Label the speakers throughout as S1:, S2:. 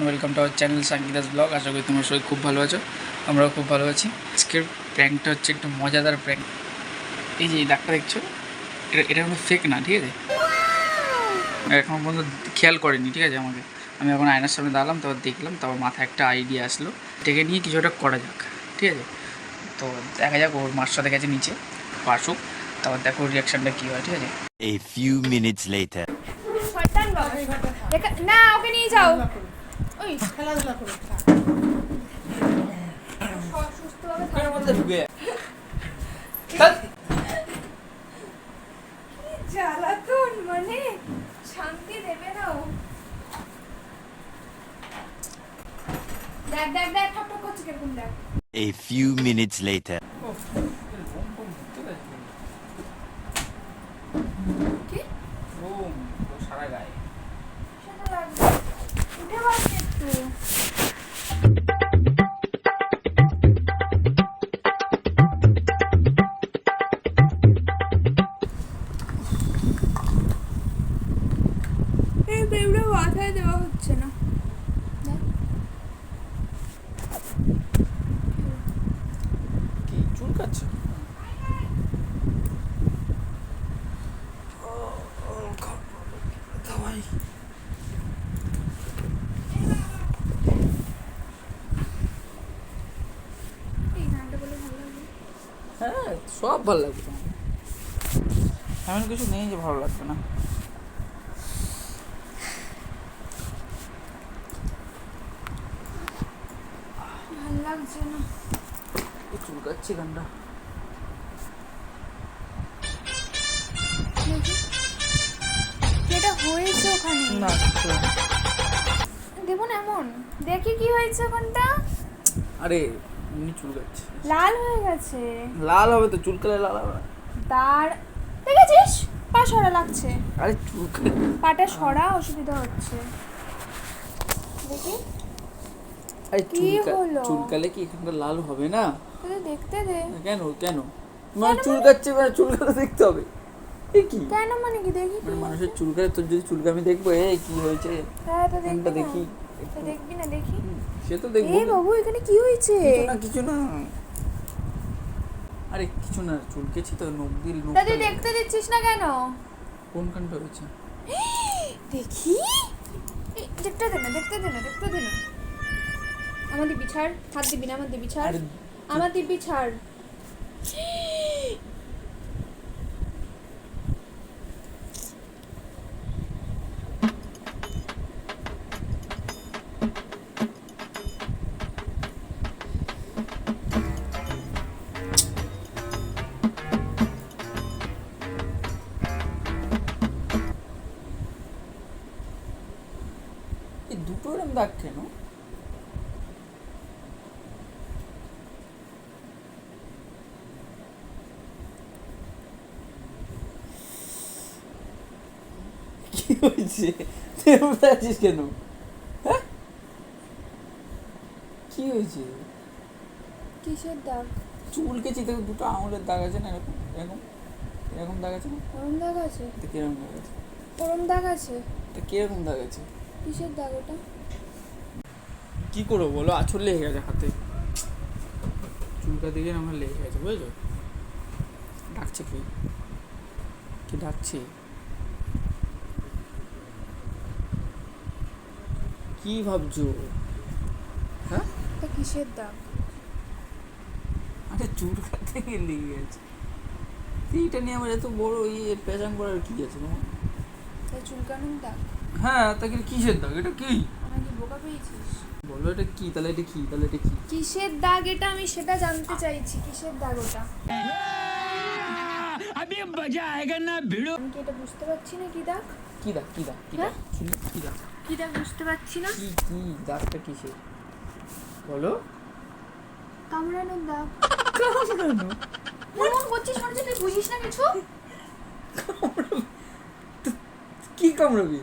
S1: Welcome to our channel Sankidas blog. আশা করি তোমরা সবাই খুব ভালো আছো, আমরাও খুব ভালো আছি। আজকের প্র্যাঙ্কটা হচ্ছে একটু মজাদার প্র্যাঙ্ক। এই যে এই দাগটা দেখছো, এটা কোনো ফেক না, ঠিক আছে? এখন পর্যন্ত খেয়াল করেনি, ঠিক আছে? আমি এখন আয়নার সামনে দাঁড়ালাম, তারপর দেখলাম, তারপর মাথায় একটা আইডিয়া আসলো, এটাকে নিয়ে কিছু একটা করা যাক, ঠিক আছে? তো দেখা যাক, ওর মার সাথে গেছে নিচে, আসুক, তারপর দেখো রিয়াকশানটা কী হয়, ঠিক আছে?
S2: A few minutes later.
S3: না, ওকে নিয়ে যাও। ওই
S1: খেলাধুলা করে
S3: জ্বালাতন, মানে শান্তি দেবে না ও। দেখ দেখ দেখ, ঠক ঠক করছে কিরকম, দেখ।
S2: A few minutes later.
S3: কি
S1: সারা গায়ে
S3: সেটা লাগবে, উঠে বস একটু। এই বেবড়া মাথায় দেওয়া হচ্ছে না।
S1: কি চুলকাচ্ছে? হ্যাঁ, সব ভালো লাগবে তোমার, এমন কিছু নেই যে ভালো লাগবে না।
S3: ভালো লাগছে না,
S1: চুলকাচ্ছে গানটা।
S3: যেটা হয়েছে ওখানে
S1: না
S3: দেখুন, এমন দেখি কি হয়েছে ওখানটা।
S1: আরে এমনি চুলকাচ্ছে,
S3: লাল হয়ে গেছে।
S1: লাল হবে তো, চুলকালে লাল হবে না।
S3: দাঁড় দেখেছিস, পা সরা লাগছে,
S1: আরে চুলকালে
S3: পাটা সরা অসুবিধা হচ্ছে। দেখি
S1: আরে
S3: কি হলো?
S1: চুলকালে কি এখানটা লাল হবে না?
S3: তুই দেখতে দে।
S1: কেন কেন মানে চুলকাচ্ছে, মানে চুলকাতে দেখতে হবে? এ কি
S3: কেন, মানে কি দেখি
S1: মানে মানুষের চুলকালে, তোর যদি চুলকা আমি দেখবো এই কি হয়েছে,
S3: হ্যাঁ তো
S1: এখানটা
S3: দেখি,
S1: দেখি,
S3: তো দেখবি না, দেখি।
S1: সে তো দেখবো।
S3: এই বাবু, এখানে কি হয়েছে?
S1: কিছু না আরে কিছু না, চুলকেছি তো, নখ দিয়ে নখ।
S3: তা তুই দেখতে দিচ্ছিস না কেন?
S1: কোনখানটা হয়েছে
S3: দেখি, দেখতে দে না, দেখতে দে না, দেখতে দে না। আমার দিবি ছাড়, হাত দিবি না, আমার দিবি ছাড়,
S1: আরে
S3: আমার দিবি ছাড়।
S1: এই দুটো এরকম দাগ কেন? কি হয়েছে, তুই আছিস কেন? হ্যাঁ, কি হয়েছে?
S3: কিসের দাগ?
S1: চুলকেছি তো, দুটো আঙুলের দাগ আছে না, এরকম এরকম এরকম দাগ আছে না?
S3: ওরম দাগ আছে?
S1: এটা কিরকম দাগ আছে?
S3: ওরম দাগ আছে?
S1: এটা কিরকম দাগ আছে?
S3: কিসের দাগ ওটা?
S1: কি করবো বলো, আঁচড় লেগে গেছে হাতে, চুলকা দিকে আমার লেগে গেছে, বুঝেছো? ডাকছে কি, কি ডাকছে? কি ভাবছো? হ্যাঁ,
S3: এটা কিসের দাগ?
S1: আরে চুলকাতে গিয়ে লেগে গেছে। এইটা নিয়ে আমার এত বড় পেঁচাং করার কি আছে তোমার?
S3: এটা চুলকানোর দাগ?
S1: হ্যাঁ, তাকে কিসের দাগ? এটা কি
S3: আমার কি বোকা পেয়েছিস?
S1: বলো, এটা কি? তাহলে এটা কি? তাহলে এটা কি?
S3: কিসের দাগ এটা, আমি সেটা জানতে চাইছি। কিসের দাগ ওটা? আমি কি এটা বুঝতে পারছি না কি দাগ?
S1: কি দাগ? কি দাগ? কি দাগ?
S3: হ্যাঁ?
S1: চুল কি দাগ?
S3: কি দাগ বুঝতে পারছি না।
S1: কি কি দাগটা কিসের বলো?
S3: কামড়ানোর দাগ।
S1: কামড়ানো?
S3: করছিস মনে হচ্ছে তুই বুঝিস না কিছু।
S1: কি কামড়াবি?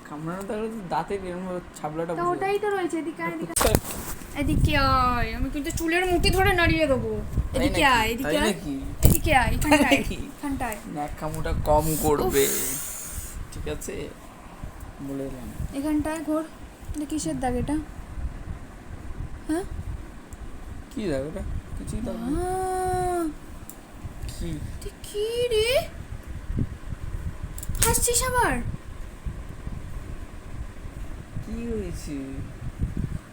S1: কামড়ানো তাহলে তো দাঁতে এরকম ছাবলাটা
S3: তা
S1: বসে
S3: ওটাই তো রয়েছে, এদিকে আয়, এদিকে
S1: যাবে।
S3: এদিকে আয়, আমি কিন্তু চুলের মুঠি ধরে নাড়িয়ে দেবো। এদিকে
S1: নাকি?
S3: আয়, এদিকে
S1: তাই
S3: আয়,
S1: নাকি?
S3: এদিকে আয়, এখানটায়
S1: নাকি?
S3: এখানটায়
S1: নাক কামড়টা কম করবে, ঠিক আছে? বলে এলাম।
S3: এখানটায় ঘোর। এটা কিসের দাগ এটা? হ্যাঁ
S1: কি দাগ ওটা? কিছুই দাগ নেই। কি?
S3: তুই কি রে হাসছিস আবার?
S1: কি হয়েছে?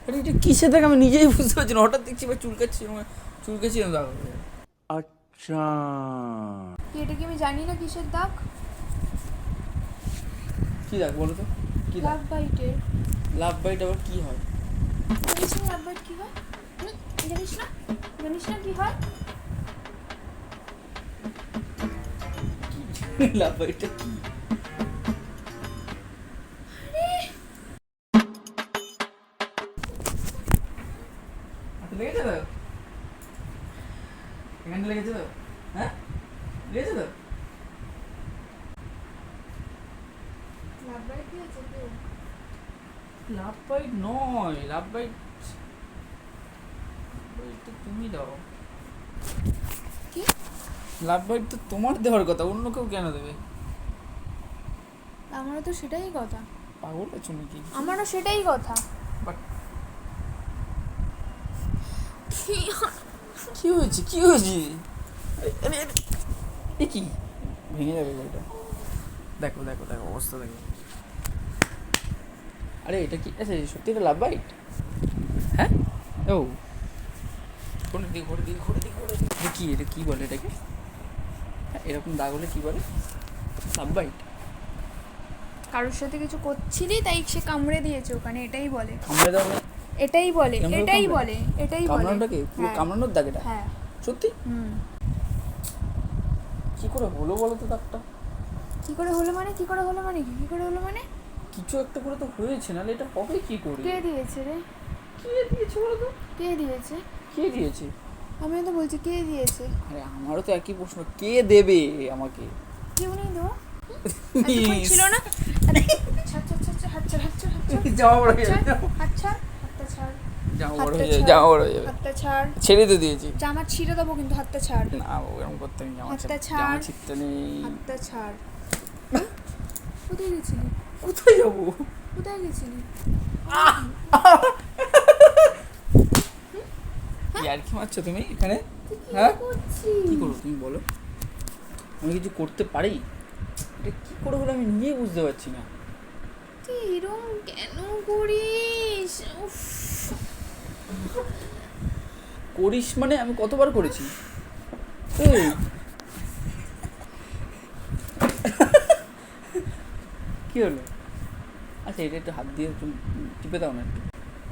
S1: আরে এটা কিসের দাগ আমি নিজেই বুঝতে পারছি না। হঠাৎ দেখছি বা চুলকাচ্ছি না দাগ। আচ্ছা,
S3: কি এটা কি আমি জানি না কিসের দাগ?
S1: কি দাগ বলো তো? কি দাগ?
S3: লাভ বাইটের।
S1: লাভ বাইট আবার কি হয়?
S3: জানিস না লাভ বাইট কি হয়? জানিস না? জানিস না কি হয়?
S1: লাভ বাইটটা কি? হাতে লেগেছে তো? এখানে লেগেছে তো? হ্যাঁ, লেগেছে তো?
S3: লাভ বাইট দিয়েছে কেউ?
S1: লাভ বাইট নয়, লাভ বাইট তো তুমি দাও।
S3: কি?
S1: লাভ বাইট তো তোমার দেওয়ার কথা, অন্য কেউ কেন দেবে?
S3: আমারও তো সেটাই কথা।
S1: পাগল আছো নাকি?
S3: আমারও সেটাই কথা।
S1: বাট
S3: কি
S1: কি হয়েছে? কি হয়েছে? আরে আরে, এ কি? ভেঙে যাবে এটা। দেখো দেখো দেখো অবস্থা দেখো। আরে এটা কি? আচ্ছা সত্যি এটা লাভ বাইট? হ্যাঁ, ও ঘুরে দিই ঘুরে দিই ঘুরে দিই ঘুরে দিই। এটা কি? এটা কি বলে এটাকে? হ্যাঁ, এরকম দাগ হলে কি বলে? Love bite?
S3: কারোর সাথে কিছু করছিলি তাই সে কামড়ে দিয়েছে ওখানে, এটাই বলে।
S1: কামড়ে দাও না?
S3: এটাই বলে,
S1: এমন
S3: এটাই
S1: কামড়ে?
S3: বলে, এটাই বলে।
S1: কামড়ানোটা কি পুরো
S3: হ্যাঁ,
S1: কামড়ানোর দাগ এটা?
S3: হ্যাঁ।
S1: সত্যি?
S3: হুম।
S1: কি করে হলো বলো তো দাগটা?
S3: কি করে হলো মানে? কি করে হলো মানে? কি করে হলো মানে?
S1: কিছু একটা করে তো হয়েছে, নাহলে এটা হবে কি করে?
S3: কে দিয়েছে রে?
S1: কে দিয়েছে বলো তো?
S3: কে দিয়েছে?
S1: কে দিয়েছে?
S3: আমিও তো বলছি কে দিয়েছে।
S1: আরে আমারও তো একই প্রশ্ন, কে দেবে আমাকে?
S3: কেউ নেই তো? এতক্ষণ ছিল না? ছাড় ছাড় ছাড় ছাড়, হাত ছাড় হাত ছাড় হাত ছাড়
S1: জামা বড় হয়ে যাবে,
S3: হাত ছাড়, হাতটা ছাড়,
S1: জামা বড়
S3: হাতটা
S1: হয়ে যাবে,
S3: ছাড়।
S1: জামা বড় হয়ে যাবে।
S3: হাতটা ছাড়।
S1: ছেড়ে তো দিয়েছি।
S3: জামা ছিঁড়ে দেবো কিন্তু, হাতটা ছাড়।
S1: না ও এরকম করতে নেই, জামা
S3: হাতটা
S1: ছিঁড়তে, জামা
S3: ছাড়।
S1: ছিঁড়তে নেই।
S3: হাতটা ছাড়। কোথায় গেছিলি?
S1: কোথায় যাবো?
S3: কোথায় গেছিলি?
S1: আর কি মারছো তুমি এখানে?
S3: তুই কি
S1: হ্যাঁ?
S3: করছিস?
S1: কি করবো তুমি বলো? আমি কিছু করতে পারি? এটা কি করে হলো আমি নিজেই বুঝতে পারছি না।
S3: তুই এরম কেন করিস? উফ।
S1: করিস মানে আমি কতবার করেছি? এই কি হলো? আচ্ছা এটা একটু হাত দিয়ে একটু টিপে দাও না একটু।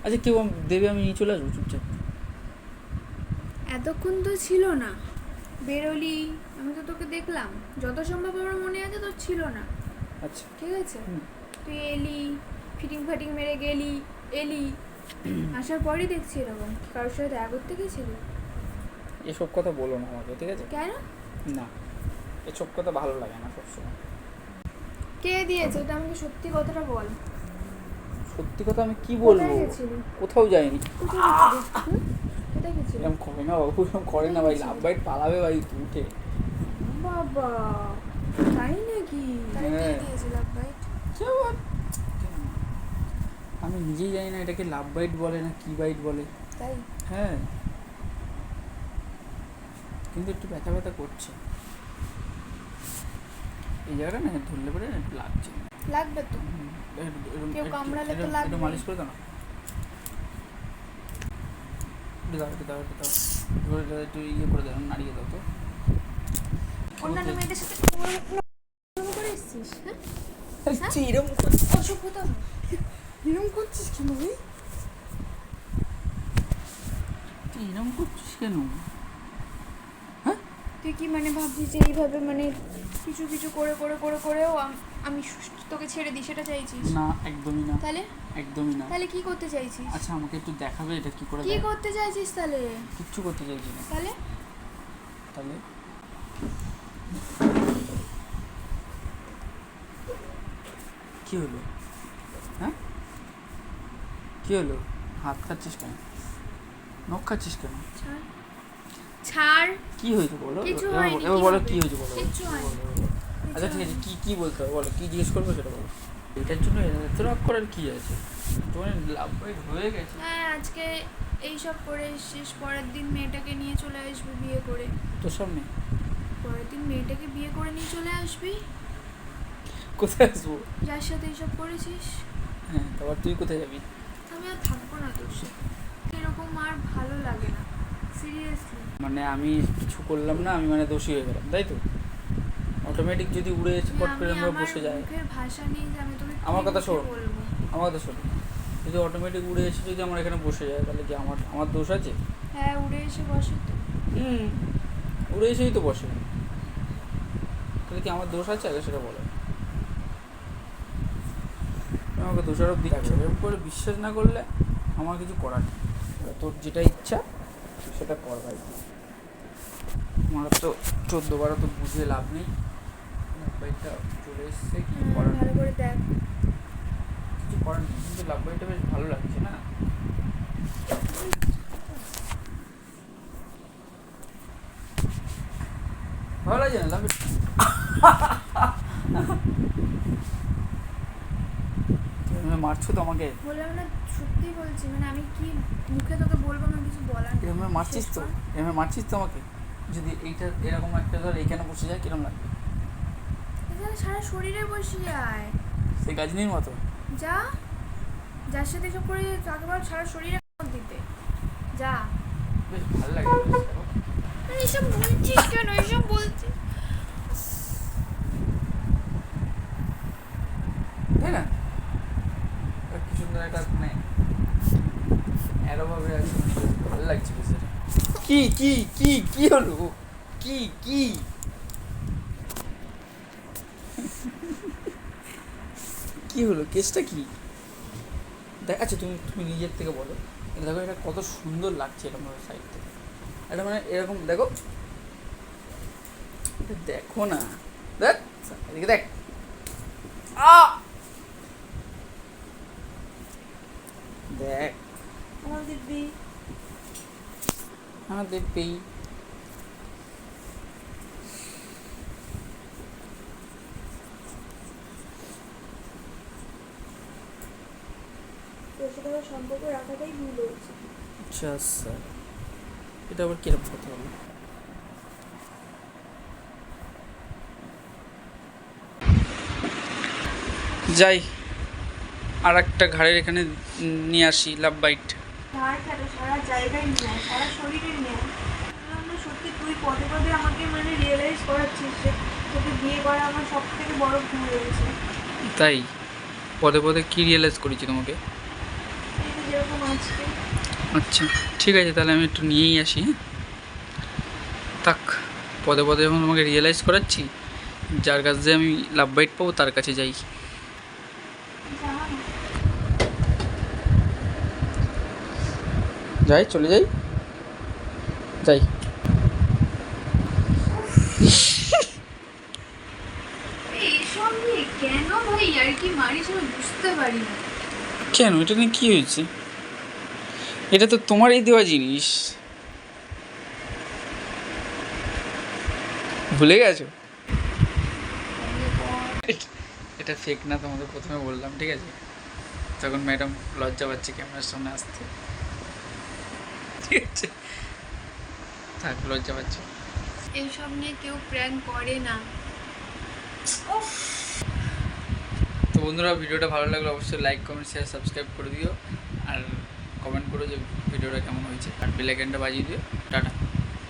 S1: আচ্ছা কেউ দেবে, আমি নিয়ে চলে আসবো চুপচাপ।
S3: এতক্ষণ তো ছিল না, বেরোলি, আমি তো তোকে দেখলাম, যত সম্ভব আমার মনে আছে তোর ছিল না,
S1: আচ্ছা
S3: ঠিক আছে?
S1: হুম।
S3: তুই এলি, ফিটিং ফাটিং মেরে গেলি, এলি, আসার পরই দেখছি এরকম। কারোর সাথে দেখা করতে গেছিলি?
S1: এসব কথা বলো না আমাকে, ঠিক আছে?
S3: কেন?
S1: না, এসব কথা ভালো লাগে না সবসময়।
S3: কে দিয়েছে এটা আমাকে সত্যি কথাটা বল।
S1: সত্যি কথা আমি কি বলবো?
S3: কোথায় গেছিলি?
S1: কোথাও যাইনি।
S3: কোথায় গেছিলি? হুম? কোথায় গেছিলি?
S1: এরকম করে না বাবু, এরকম করে না ভাই, লাভ বাইট পালাবে ভাই উঠে।
S3: বাবা, তাই নাকি? তাহলে কে
S1: হ্যাঁ।
S3: দিয়েছে লাভ বাইট?
S1: কি আবার? আমি নিজেই জানি না এটাকে লাভ বাইট বলে না কি বাইট বলে।
S3: তাই?
S1: হ্যাঁ, কিন্তু একটু ব্যথা ব্যথা করছে এই জায়গাটা না, ধরলে পরে না একটু লাগছে।
S3: লাগবে তো। কেউ কামড়ালে তো লাগবে।
S1: একটু মালিশ করে দাও না। একটু দাও একটু দাও একটু দাও, একটু ইয়ে করে দাও, নাড়িয়ে দাও তো।
S3: অন্যান্য মেয়েদের সাথে করে এসছিস? হ্যাঁ,
S1: তুই এরকম
S3: অসভ্যতা না। এরকম করছিস কেন ভাই?
S1: তুই এরকম করছিস কেন?
S3: তুই কি মানে ভাবছিস যে এইভাবে মানে কিছু কিছু করে করে করে করেও আমি তোকে ছেড়ে দিই সেটা চাইছিস?
S1: না একদমই না,
S3: তাহলে
S1: একদমই না।
S3: তাহলে কি করতে চাইছিস?
S1: আচ্ছা আমাকে একটু দেখাবে এটা কি করে
S3: কি
S1: দেয়?
S3: করতে চাইছিস তাহলে?
S1: কিচ্ছু করতে চাইছি না।
S3: তাহলে
S1: তাহলে কি হলো? হ্যাঁ কি হলো? হাত খাচ্ছিস কেন? নখ খাচ্ছিস কেন?
S3: ছাড়।
S1: কি হয়েছে বলো?
S3: কিছু
S1: এবার
S3: হয়নি,
S1: এবার
S3: কি
S1: বলো
S3: হবে?
S1: কি হয়েছে বলো।
S3: কিচ্ছু হয়নি।
S1: আচ্ছা ঠিক আছে, কি বলতে হবে বলো, কি জিজ্ঞেস করবো সেটা বলো। এটার জন্য এত রাগ করার কি আছে? তোমার লাভ হয়ে গেছে।
S3: হ্যাঁ, আজকে এইসব করে এসছিস, পরের দিন মেয়েটাকে নিয়ে চলে আসবি বিয়ে করে।
S1: তোর সামনে
S3: পরের দিন মেয়েটাকে বিয়ে করে নিয়ে চলে আসবি,
S1: কোথায় আসবো?
S3: যার সাথে এইসব করেছিস।
S1: হ্যাঁ, তারপর তুই কোথায় যাবি?
S3: আমি আর থাকবো না তোর সাথে, এরকম আর ভালো লাগে না, সিরিয়াসলি।
S1: মানে আমি কিছু করলাম না, আমি মানে দোষী হয়ে গেলাম, তাই তো? অটোমেটিক যদি উড়ে এসে পট করে আমরা বসে যাই।
S3: মুখের ভাষা নেই যে আমি তোকে
S1: আমার কথা শোন,
S3: বলবো।
S1: আমার কথা শোন, যদি অটোমেটিক উড়ে এসে যদি আমরা এখানে বসে যাই তাহলে কি আমার দোষ আছে?
S3: হ্যাঁ, উড়ে এসে বসে তো।
S1: উড়ে এসেই তো বসে, তাহলে কি আমার দোষ আছে? আগে সেটা বলো। আমাকে দোষারোপ দিচ্ছ, এরকম করে বিশ্বাস না করলে আমার কিছু করার নেই। তোর যেটা ইচ্ছা সেটা কর ভাই, আমার তো 14-12 তো বুঝে লাভ নেই। মোবাইলটা চলে এসছে, কি করার?
S3: ভালো করে দেখ।
S1: কিছু করার নেই, কিন্তু লাভ বাড়িটা বেশ ভালো লাগছে না? ভালো লাগছে না লাভ? তুমি মারছো তো আমাকে?
S3: বললাম না, সত্যি বলছি, মানে আমি কি মুখে তোকে বলবো না, কিছু বলার নেই।
S1: এরকম মারছিস তো, এরকম মারছিস তো আমাকে। যদি এইটা এরকম একটা ধর এইখানে বসে যায় কিরকম লাগবে?
S3: এখানে সারা শরীরে বসে যায়।
S1: সেই গাজনির মতো।
S3: যা, যার সাথে এসব করে তাকে বল সারা শরীরে দিতে। যা।
S1: বেশ ভালো লাগে।
S3: এইসব বলছিস কেন? এইসব বলছিস
S1: তাই না? কি সুন্দর একটা মানে এরোভাবে আছে, ভালো লাগছে বিষয়টা। কি কি কি কি হলো? কি কি কি হলো? কেসটা কি? দেখ, আচ্ছা তুমি নিজের থেকে বলো। দেখো এটা কত সুন্দর লাগছে এরকম সাইড থেকে। এটা মানে এরকম দেখো, এটা দেখো না, দেখ এদিকে দেখ। দেখ
S3: আমার দিব্যি।
S1: আমার দেখবি।
S3: তোর সাথে আমার সম্পর্ক রাখাটাই ভুল হয়েছে।
S1: আচ্ছা স্যার, এটা আবার কিরকম কথা হলো? যাই আর একটা ঘাড়ের এখানে নিয়ে আসি লাভ বাইট।
S3: আর কেন, সারা জায়গায় নিয়ে, সারা শরীরে নিয়ে। না সত্যি তুই পদে পদে আমাকে মানে রিয়েলাইজ করাচ্ছিস যে তোকে বিয়ে করা আমার সব থেকে বড় ভুল হয়েছে।
S1: তাই পদে পদে কি রিয়েলাইজ করেছি তোমাকে?
S3: এই যে যেরকম আজকে।
S1: আচ্ছা ঠিক আছে, তাহলে আমি একটু নিয়েই আসি। হ্যাঁ থাক, পদে পদে যখন তোমাকে রিয়েলাইজ করাচ্ছি, যার কাছ দিয়ে আমি লাভ বাইট পাবো তার কাছে যাই। যাই, চলে যাই যাই।
S3: এইসব নিয়ে কেন ভাই আর কি মারিস আমি বুঝতে পারি না।
S1: কেন? এটা নিয়ে কী হয়েছে? এটা তো তোমারই দেওয়া জিনিস, ভুলে গেছো? এটা ফেক না, তোমাদের প্রথমে বললাম, ঠিক আছে? তখন ম্যাডাম লজ্জা পাচ্ছে ক্যামেরার সামনে আসতে, ঠিক আছে? থাক, লজ্জা পাচ্ছে।
S3: এইসব নিয়ে কেউ প্র্যাঙ্ক করে না।
S1: তো বন্ধুরা, ভিডিওটা ভালো লাগলে অবশ্যই লাইক কমেন্ট শেয়ার সাবস্ক্রাইব করে দিও, আর কমেন্ট করো যে ভিডিওটা কেমন হয়েছে, আর বেল আইকনটা বাজিয়ে দিও। টাটা।